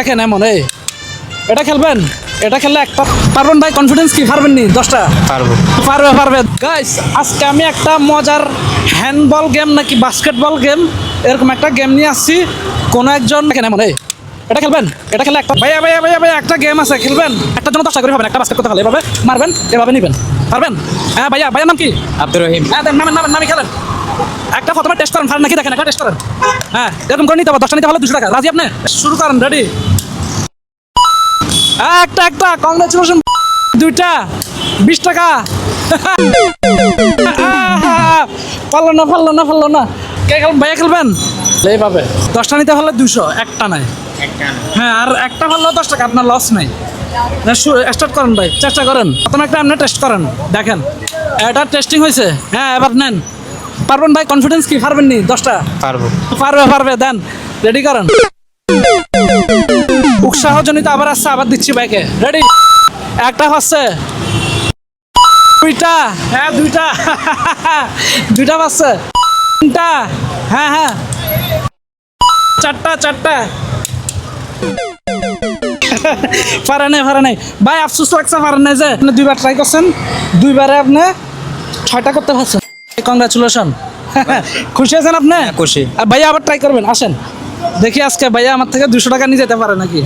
দেখেন এমন এটা খেলবেন, এটা খেললে একটা পারবেন ভাই, কনফিডেন্স কি পারবেন নি 10টা? পারবো। পারবে গাইস। আজকে আমি একটা মজার হ্যান্ডবল গেম নাকি বাস্কেটবল গেম এরকম একটা গেম নিয়ে আসছি। কোনো একজন দেখেন এমন এটা খেলবেন, এটা খেললে একটা ভাইয়া ভাইয়া ভাইয়া ভাইয়া একটা গেম আছে, খেলবেন একটার জন্য 10টা করে পাবেন। একটা বাস্কেট করতে পারলে এভাবে মারবেন, এভাবে নিবেন, পারবেন? হ্যাঁ ভাইয়া, ভাইয়ার নাম কি? আব্দুর রহিম। হ্যাঁ দেন, নামে খেলেন। একটা প্রথমে টেস্ট করেন, পারেন নাকি দেখেন, একটা টেস্ট করেন। হ্যাঁ এরকম করে নিতে হবে, 10টা নিতে হলে 200 টাকা। রাজি আপনি? শুরু করেন, রেডি? একটা কংগ্রেচুলেশন। 2টা 20 টাকা। পারলো না। কে খেলবেন? ভাইয়া খেলবেন এইভাবে। 10টা নিতে হলে 200, একটা নাই। হ্যাঁ, আর একটা ভালো 10 টাকা, আপনার লস নাই। স্টার্ট করেন ভাই, চেষ্টা করেন। প্রথমে একটা আপনি টেস্ট করেন, দেখেন এটা টেস্টিং হয়েছে। হ্যাঁ এবার নেন, পারবেন ভাই, কনফিডেন্স কি পারবেন নি 10টা? পারবো। পারবে দেন, রেডি করেন। উৎসাহজনিত আবার আসছে, আবার দিচ্ছি ভাইকে। রেডি? একটা হচ্ছে 2টা, হ্যাঁ 2টা। 2টা পাচ্ছে। 3টা, হ্যাঁ 4টা। পারে নাই ভাই, আফসোস লাগছে, পারেন নাই যে আপনি 2বার ট্রাই করছেন, 2বারে আপনি 6টা করতে পারছেন। কংগ্রাচুলেশন। খুশি আছেন আপনি? খুশি। আর ভাইয়া আবার ট্রাই করবেন, আসেন দেখি আজকে ভাইয়া আমার থেকে 200 টাকা নিয়ে যেতে পারে নাকি।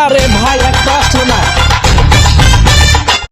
আরে ভাই একটা আসলো না,